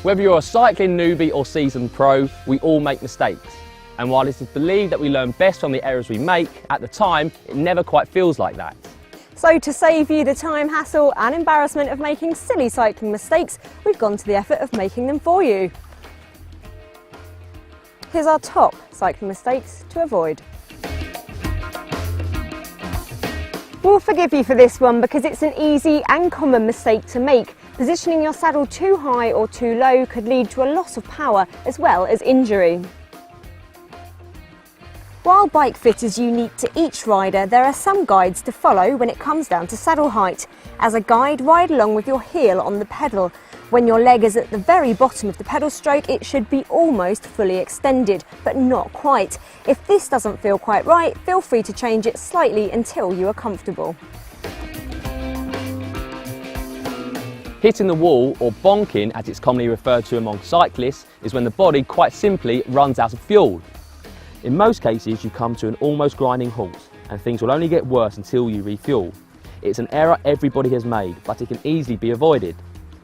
Whether you're a cycling newbie or seasoned pro, we all make mistakes. And while it is believed that we learn best from the errors we make, at the time, it never quite feels like that. So to save you the time, hassle and embarrassment of making silly cycling mistakes, we've gone to the effort of making them for you. Here's our top cycling mistakes to avoid. We'll forgive you for this one because it's an easy and common mistake to make. Positioning your saddle too high or too low could lead to a loss of power as well as injury. While bike fit is unique to each rider, there are some guides to follow when it comes down to saddle height. As a guide, ride along with your heel on the pedal. When your leg is at the very bottom of the pedal stroke, it should be almost fully extended, but not quite. If this doesn't feel quite right, feel free to change it slightly until you are comfortable. Hitting the wall, or bonking as it's commonly referred to among cyclists, is when the body quite simply runs out of fuel. In most cases, you come to an almost grinding halt, and things will only get worse until you refuel. It's an error everybody has made, but it can easily be avoided.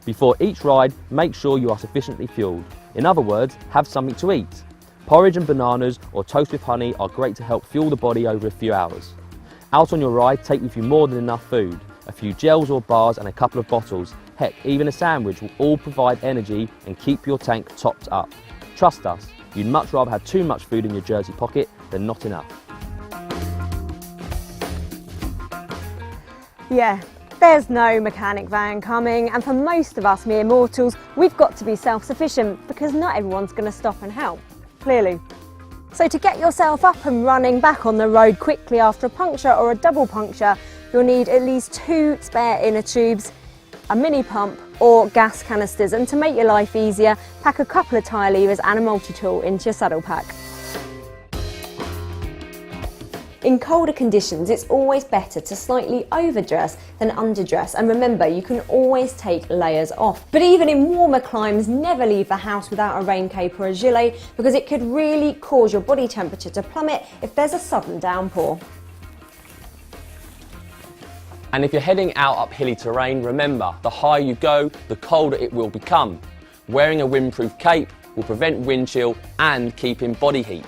Before each ride, make sure you are sufficiently fueled. In other words, have something to eat. Porridge and bananas or toast with honey are great to help fuel the body over a few hours. Out on your ride, take with you more than enough food. A few gels or bars and a couple of bottles. Heck, even a sandwich will all provide energy and keep your tank topped up. Trust us, you'd much rather have too much food in your jersey pocket than not enough. Yeah, there's no mechanic van coming, and for most of us mere mortals, we've got to be self-sufficient because not everyone's going to stop and help, clearly. So to get yourself up and running back on the road quickly after a puncture or a double puncture, you'll need at least 2 spare inner tubes, a mini pump or gas canisters, and to make your life easier, pack a couple of tyre levers and a multi-tool into your saddle pack. In colder conditions, it's always better to slightly overdress than underdress, and remember, you can always take layers off. But even in warmer climes, never leave the house without a rain cape or a gilet, because it could really cause your body temperature to plummet if there's a sudden downpour. And if you're heading out up hilly terrain, remember, the higher you go, the colder it will become. Wearing a windproof cape will prevent wind chill and keep in body heat.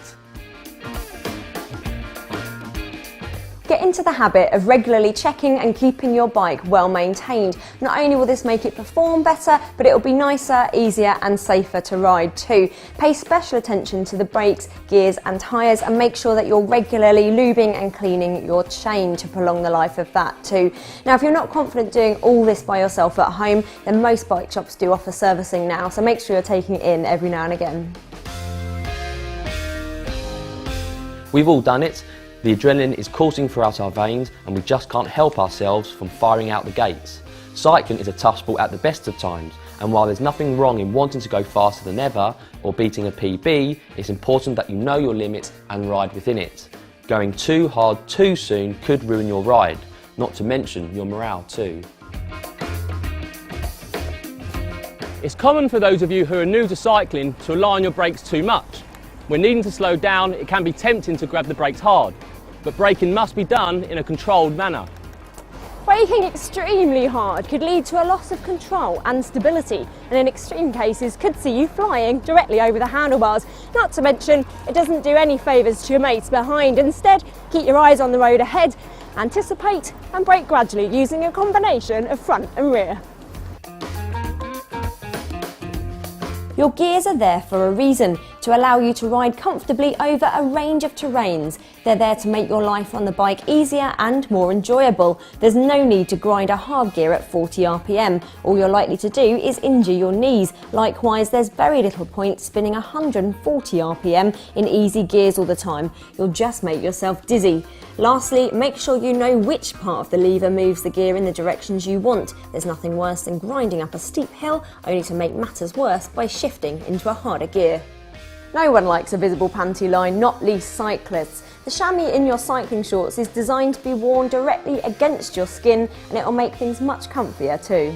Get into the habit of regularly checking and keeping your bike well maintained. Not only will this make it perform better, but it will be nicer, easier and safer to ride too. Pay special attention to the brakes, gears and tyres, and make sure that you're regularly lubing and cleaning your chain to prolong the life of that too. Now, if you're not confident doing all this by yourself at home, then most bike shops do offer servicing now, so make sure you're taking it in every now and again. We've all done it. The adrenaline is coursing throughout our veins and we just can't help ourselves from firing out the gates. Cycling is a tough sport at the best of times, and while there's nothing wrong in wanting to go faster than ever or beating a PB, it's important that you know your limits and ride within it. Going too hard too soon could ruin your ride, not to mention your morale too. It's common for those of you who are new to cycling to rely on your brakes too much. When needing to slow down, it can be tempting to grab the brakes hard, but braking must be done in a controlled manner. Braking extremely hard could lead to a loss of control and stability, and in extreme cases could see you flying directly over the handlebars. Not to mention, it doesn't do any favours to your mates behind. Instead, keep your eyes on the road ahead, anticipate and brake gradually using a combination of front and rear. Your gears are there for a reason, to allow you to ride comfortably over a range of terrains. They're there to make your life on the bike easier and more enjoyable. There's no need to grind a hard gear at 40 RPM. All you're likely to do is injure your knees. Likewise, there's very little point spinning 140 RPM in easy gears all the time. You'll just make yourself dizzy. Lastly, make sure you know which part of the lever moves the gear in the directions you want. There's nothing worse than grinding up a steep hill, only to make matters worse by shifting into a harder gear. No one likes a visible panty line, not least cyclists. The chamois in your cycling shorts is designed to be worn directly against your skin, and it will make things much comfier too.